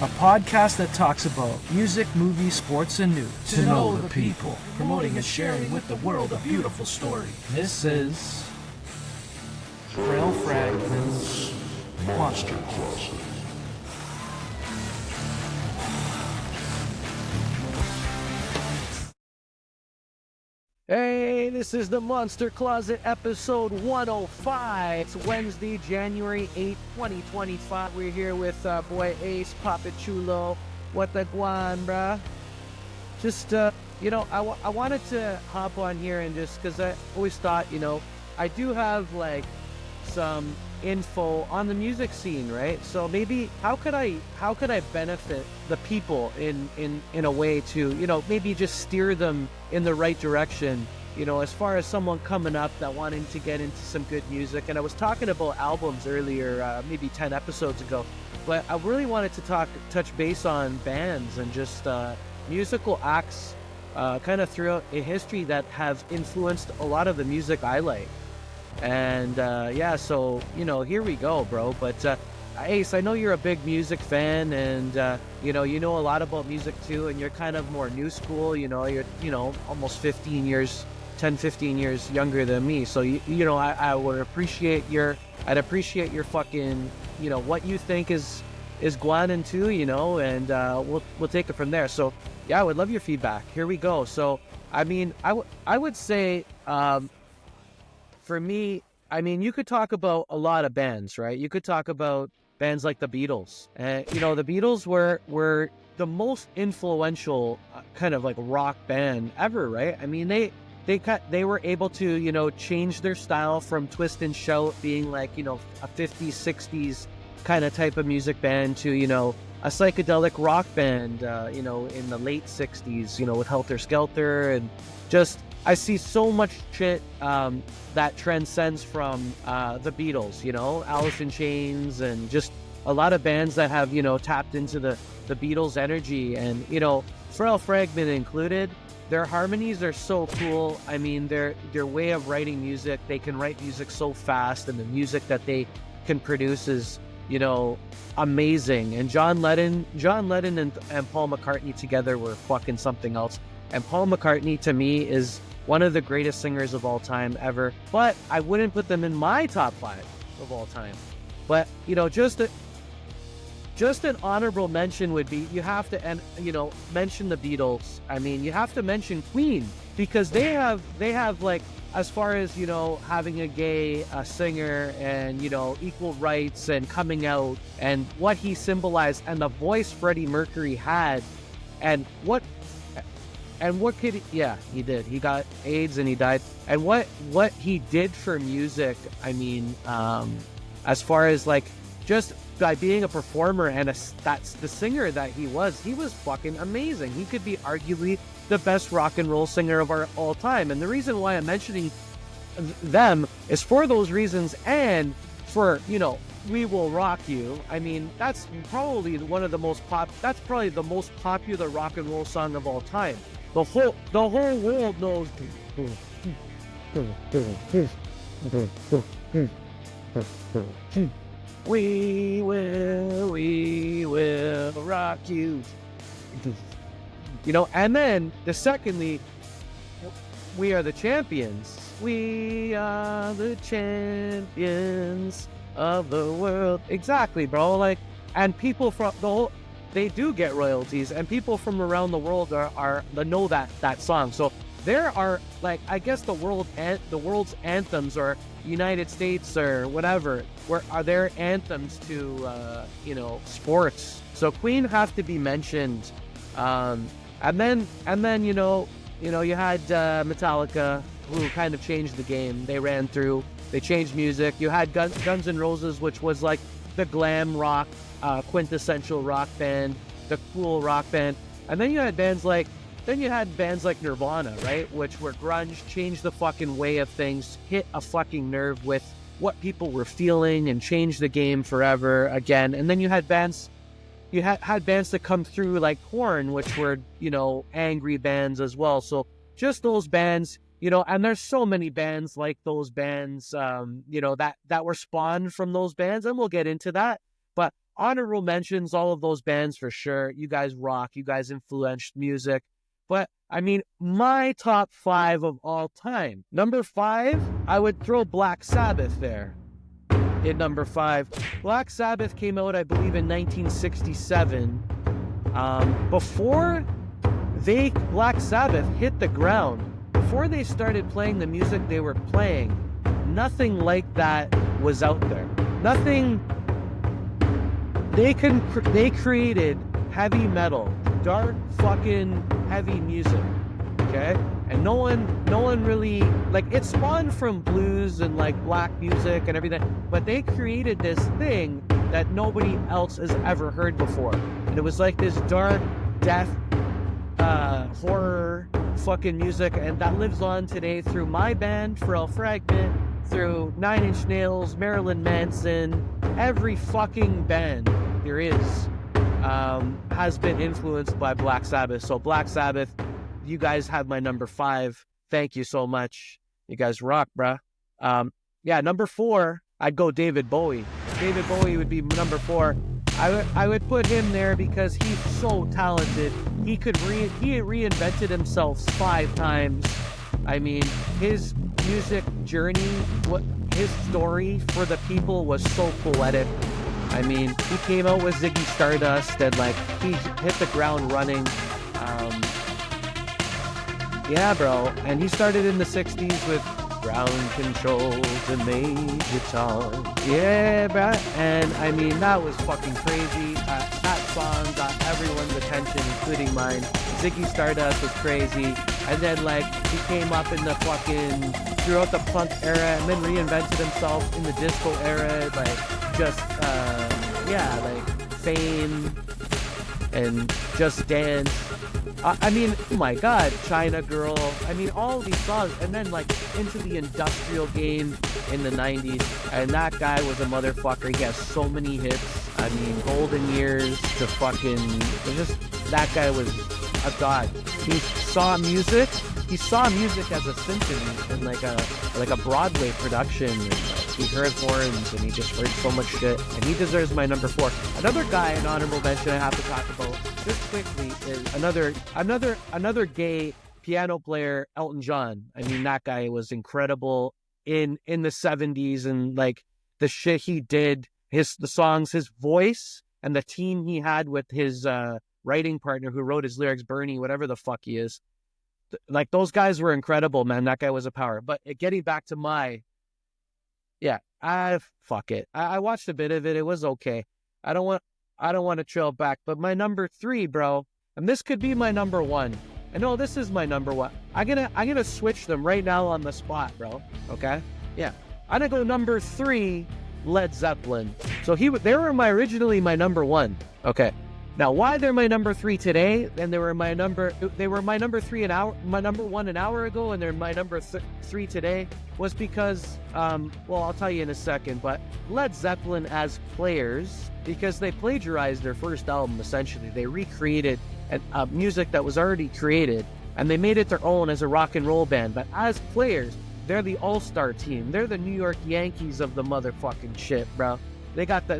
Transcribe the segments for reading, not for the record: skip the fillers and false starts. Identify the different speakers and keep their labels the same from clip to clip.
Speaker 1: a podcast that talks about music, movies, sports, and news.
Speaker 2: To know the people, promoting and sharing with the world a beautiful story.
Speaker 1: This is Frail Fragments Monster Closet. Hey, this is the Monster Closet episode 105. It's Wednesday, January 8th, 2025. We're here with boy Ace, Papa Chulo. What the guan, bruh? Just, I wanted to hop on here and just, because I always thought, I do have, like, some info on the music scene, right? So maybe, how could I benefit the people in a way to, maybe just steer them in the right direction, as far as someone coming up that wanting to get into some good music. And I was talking about albums earlier, maybe 10 episodes ago, but I really wanted to touch base on bands and just musical acts kind of throughout a history that have influenced a lot of the music I like. And so here we go, bro. But Ace, I know you're a big music fan, and you know a lot about music too, and you're kind of more new school. You're almost 15 years younger than me. So I would appreciate I'd appreciate your fucking what you think is Guanin too, and we'll take it from there. So yeah, I would love your feedback. Here we go. So I mean, I would say for me, I mean, you could talk about a lot of bands, right? You could talk about bands like the Beatles. And, the Beatles were the most influential kind of like rock band ever, right? I mean, they were able to, change their style from twist and shout being like, a 50s, 60s kind of type of music band to, a psychedelic rock band, in the late 60s, with Helter Skelter, and just, I see so much shit that transcends from the Beatles, Alice in Chains, and just a lot of bands that have, tapped into the Beatles energy, and, Frail Fragment included. Their harmonies are so cool. I mean, their way of writing music, they can write music so fast, and the music that they can produce is, amazing. And John Lennon and Paul McCartney together were fucking something else. And Paul McCartney, to me, is one of the greatest singers of all time ever. But I wouldn't put them in my top 5 of all time. But, just an honorable mention would be, you have to, mention the Beatles. I mean, you have to mention Queen, because they have like, as far as, having a gay singer and, equal rights and coming out and what he symbolized and the voice Freddie Mercury had, and what could he did. He got AIDS and he died. And what he did for music, I mean, as far as like just by being a performer and that's the singer that he was fucking amazing. He could be arguably the best rock and roll singer of our all time. And the reason why I'm mentioning them is for those reasons, and for, We Will Rock You. I mean, that's probably the most popular rock and roll song of all time. The whole world knows. We will rock you. And then secondly, we are the champions. We are the champions of the world. Exactly, bro. Like, and people from the whole, they do get royalties, and people from around the world are know that song. So there are, like, I guess the world's anthems, or United States or whatever, are their anthems to sports. So Queen have to be mentioned. And then you had Metallica, who kind of changed the game. They changed music. You had Guns N' Roses, which was like the glam rock, quintessential rock band, the cool rock band. And then you had bands like Nirvana, right? Which were grunge, changed the fucking way of things, hit a fucking nerve with what people were feeling, and changed the game forever again. And then you had bands that come through like Korn, which were, angry bands as well. So just those bands, and there's so many bands like those bands, that were spawned from those bands, and we'll get into that. But honorable mentions, all of those bands for sure. You guys rock. You guys influenced music. But, I mean, my top 5 of all time. Number 5, I would throw Black Sabbath there. In number 5. Black Sabbath came out, I believe, in 1967. Before Black Sabbath hit the ground, before they started playing the music they were playing, nothing like that was out there. Nothing. They created heavy metal, dark fucking heavy music, okay? And no one really, like, it spawned from blues and like black music and everything, but they created this thing that nobody else has ever heard before. And it was like this dark, death, horror fucking music, and that lives on today through my band, Frail Fragment, through 9 Inch Nails, Marilyn Manson, every fucking band there is has been influenced by Black Sabbath. So Black Sabbath, you guys have my number 5. Thank you so much. You guys rock, bruh. Number 4, I'd go David Bowie. David Bowie would be number 4. I would put him there because he's so talented. He reinvented himself 5 times. I mean, his music journey, his story for the people was so poetic. I mean, he came out with Ziggy Stardust and like he hit the ground running. Yeah, bro. And he started in the 60s with ground control to Major Tom. Yeah, bro. And I mean, that was fucking crazy. That song got everyone's attention, including mine. Ziggy Stardust was crazy. And then, like, he came up in the fucking, throughout the punk era, and then reinvented himself in the disco era, like, just, like, Fame and Just Dance. I mean, oh my god, China Girl. I mean, all these songs. And then, like, into the industrial game in the 90s. And that guy was a motherfucker. He has so many hits. I mean, Golden Years to fucking... that guy was a god. He saw music as a symphony and like a Broadway production. And, like, he heard horns and he just heard so much shit. And he deserves my number 4. Another guy, an honorable mention I have to talk about just quickly is another gay piano player, Elton John. I mean, that guy was incredible in the 70s, and like the shit he did, the songs, his voice, and the team he had with his writing partner who wrote his lyrics, Bernie, whatever the fuck he is. Like, those guys were incredible, man. That guy was a power. But getting back to fuck it. I watched a bit of it. It was okay. I don't want to trail back, but my number 3, bro, and this could be my number 1. I know this is my number 1. I'm gonna switch them right now on the spot, bro. Okay? Yeah. I'm gonna go number 3, Led Zeppelin. So they were originally my number 1. Okay. Now, why they're my number 3 today, and they were my number 3 my number 1 an hour ago, and they're my number 3 today, was because, I'll tell you in a second, but Led Zeppelin as players, because they plagiarized their first album, essentially. They recreated music that was already created, and they made it their own as a rock and roll band. But as players, they're the all-star team. They're the New York Yankees of the motherfucking shit, bro. They got the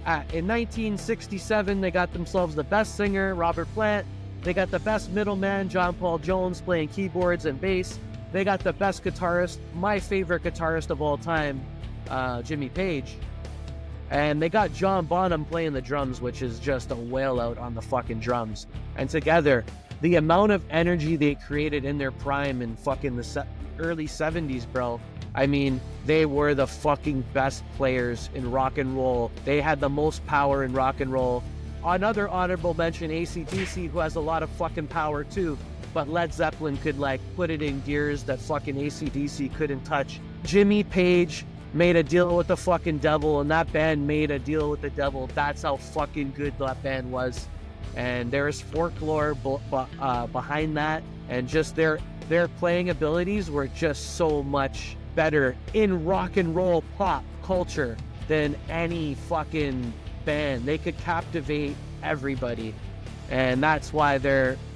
Speaker 1: in 1967, they got themselves the best singer, Robert Plant. They got the best middleman, John Paul Jones, playing keyboards and bass. They got the best guitarist, my favorite guitarist of all time, Jimmy Page. And they got John Bonham playing the drums, which is just a whale out on the fucking drums. And together, the amount of energy they created in their prime in fucking the early 70s, bro. I mean, they were the fucking best players in rock and roll. They had the most power in rock and roll. Another honorable mention, AC/DC, who has a lot of fucking power too. But Led Zeppelin could, like, put it in gears that fucking AC/DC couldn't touch. Jimmy Page made a deal with the fucking devil, and that band made a deal with the devil. That's how fucking good that band was. And there's folklore behind that, and just their playing abilities were just so much better in rock and roll pop culture than any fucking band. They could captivate everybody, and that's why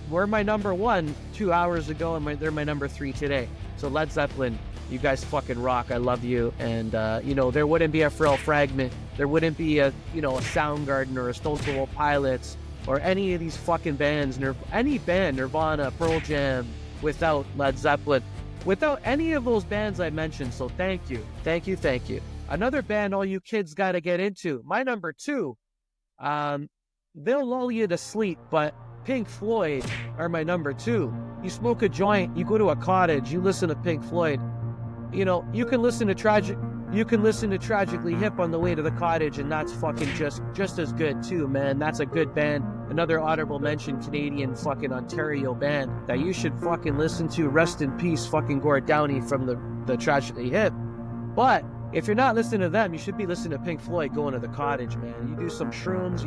Speaker 1: were my number 1 2 hours ago, and they're my number 3 today. So Led Zeppelin, You guys fucking rock. I love you. And, you know, there wouldn't be a Frail Fragment. There wouldn't be a, you know, a Soundgarden or a Stone Temple Pilots or any of these fucking bands, any band, Nirvana, Pearl Jam, without Led Zeppelin, without any of those bands I mentioned. So thank you. Thank you. Thank you. Another band all you kids got to get into. My number 2. They'll lull you to sleep, but Pink Floyd are my number 2. You smoke a joint, you go to a cottage, you listen to Pink Floyd. You know, you can listen to Tragically Hip on the way to the cottage, and that's fucking just as good too, man. That's a good band. Another honorable mention, Canadian fucking Ontario band that you should fucking listen to. Rest in peace, fucking Gord Downey from the Tragically Hip. But if you're not listening to them, you should be listening to Pink Floyd going to the cottage, man. You do some shrooms,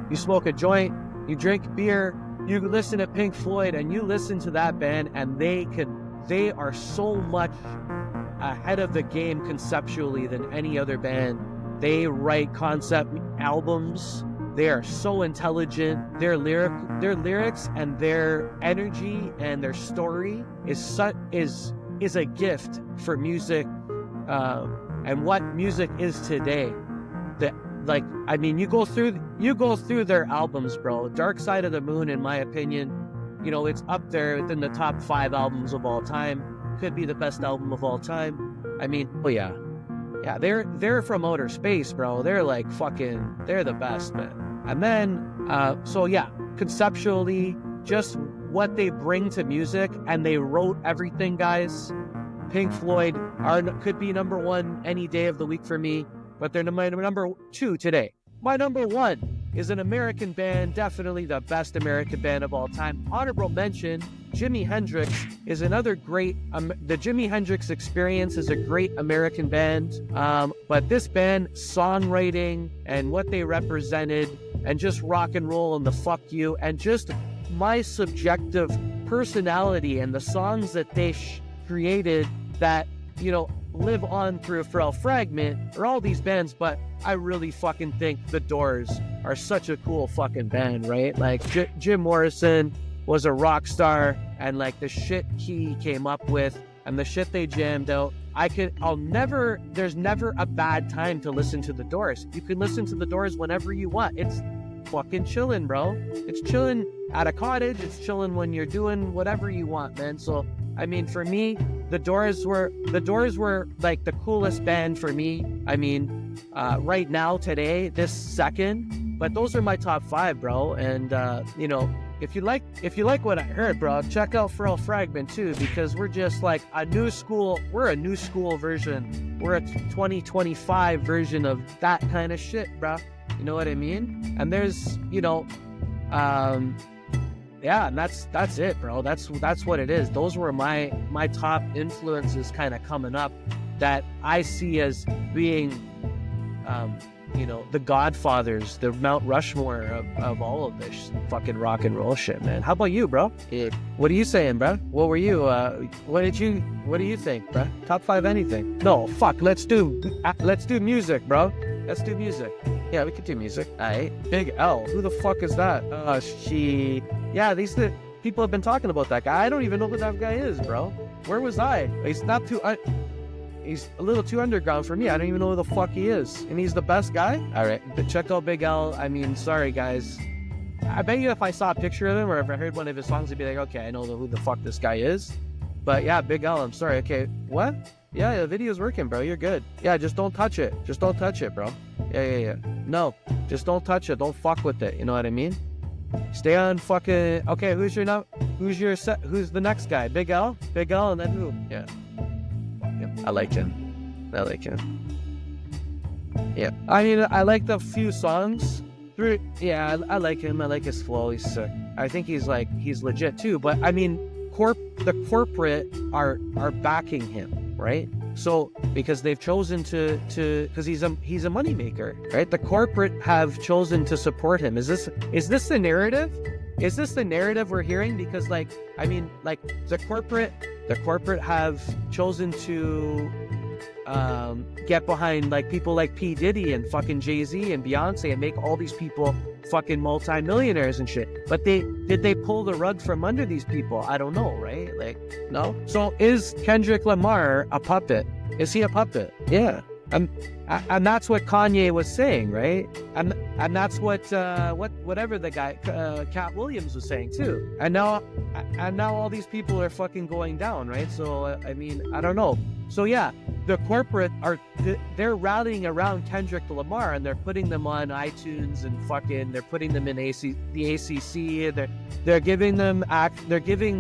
Speaker 1: you smoke a joint, you drink beer, you listen to Pink Floyd, and you listen to that band, and they are so much ahead of the game conceptually than any other band. They write concept albums. They are so intelligent. Their lyrics and their energy and their story is a gift for music, and what music is today. You go through their albums, bro. Dark Side of the Moon, in my opinion, you know, it's up there within the top 5 albums of all time. Could be the best album of all time. I mean, oh yeah, they're from outer space, bro. They're like fucking, they're the best, man. And then, so yeah, conceptually, just what they bring to music, and they wrote everything, guys. Pink Floyd could be number 1 any day of the week for me, but they're my number 2 today. My number 1 is an American band, definitely the best American band of all time. Honorable mention, Jimi Hendrix is another great, the Jimi Hendrix Experience is a great American band, but this band, songwriting and what they represented, and just rock and roll and the fuck you, and just my subjective personality and the songs that they created that, you know, live on through Frail Fragment or all these bands. But I really fucking think the Doors are such a cool fucking band, right? Like Jim Morrison was a rock star, and like the shit he came up with and the shit they jammed out, there's never a bad time to listen to the Doors. You can listen to the Doors whenever you want. It's fucking chilling, bro. It's chilling at a cottage. It's chilling when you're doing whatever you want, man. So I mean, for me, the Doors were like the coolest band for me. I mean, right now, today, this second. But those are my top 5, bro. And you know, if you like what I heard, bro, check out Frail Fragment too, because we're just like a new school. We're a new school version. We're a 2025 version of that kind of shit, bro. You know what I mean? And there's, you know, yeah, and that's it, bro. That's what it is. Those were my top influences kind of coming up that I see as being, you know, the godfathers, the Mount Rushmore of all of this fucking rock and roll shit, man. How about you, bro? What are you saying, bro? What were you? What do you think, bro? Top 5 anything? No, fuck. Let's do music, bro. Let's do music. Yeah, we could do music. Alright. Big L. Who the fuck is that? Yeah, the people have been talking about that guy. I don't even know who that guy is, bro. Where was I? He's a little too underground for me. I don't even know who the fuck he is. And he's the best guy? Alright, but check out Big L. I mean, sorry, guys. I bet you if I saw a picture of him or if I heard one of his songs, I'd be like, okay, I know who the fuck this guy is. But yeah, Big L, I'm sorry. Okay, what? Yeah, the video's working, bro. You're good. Yeah, just don't touch it. Just don't touch it, bro. Yeah. No, just don't touch it. Don't fuck with it. You know what I mean? Stay on fucking... Okay, who's the next guy? Big L? Big L, and then who? Yeah. I like him. Yeah. I mean, I like the few songs. Yeah, I like him. I like his flow. He's sick. I think he's legit too. But I mean, the corporate are backing him, right? So because they've chosen to because he's a moneymaker, right? The corporate have chosen to support him. Is this the narrative? Is this the narrative we're hearing? Because the corporate have chosen to get behind like people like P. Diddy and fucking Jay-Z and Beyonce and make all these people fucking multi-millionaires and shit. But did they pull the rug from under these people? I don't know, right? Like, no. So is Kendrick Lamar a puppet? Is he a puppet? Yeah. And that's what Kanye was saying, right? And that's whatever the guy Cat Williams was saying too. And now all these people are fucking going down, right? So I mean, I don't know. So yeah, the corporate they're rallying around Kendrick Lamar and they're putting them on iTunes and fucking they're putting them in the ACC. They're giving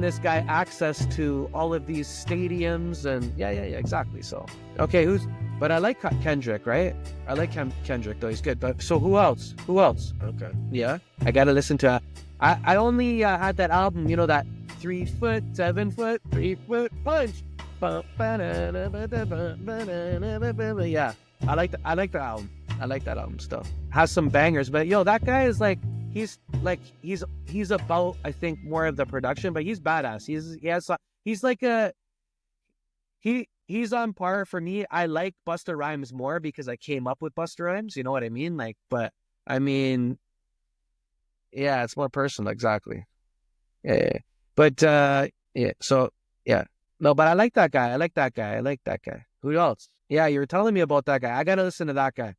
Speaker 1: this guy access to all of these stadiums and yeah, exactly. So okay, but I like Kendrick, right? I like Kendrick though, he's good. But so who else? Okay, yeah, I gotta listen to. I only had that album, you know, that 3 foot, 7 foot, 3 foot punch. Yeah, I like the album. I like that album still. Has some bangers, but yo, that guy is like he's about, I think, more of the production, but he's badass. He's on par for me. I like Busta Rhymes more because I came up with Busta Rhymes. You know what I mean? Like, but I mean, yeah, it's more personal. Exactly. Yeah. But yeah. So yeah. No, but I like that guy. Who else? Yeah, you were telling me about that guy. I gotta listen to that guy.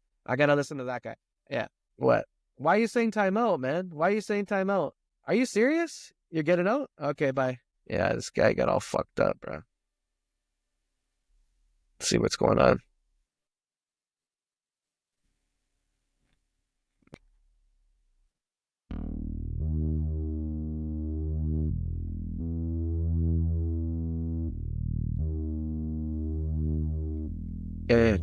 Speaker 1: Yeah. What? Why are you saying time out, man? Why are you saying time out? Are you serious? You're getting out? Okay, bye. Yeah, this guy got all fucked up, bro. Let's see what's going on. Yeah.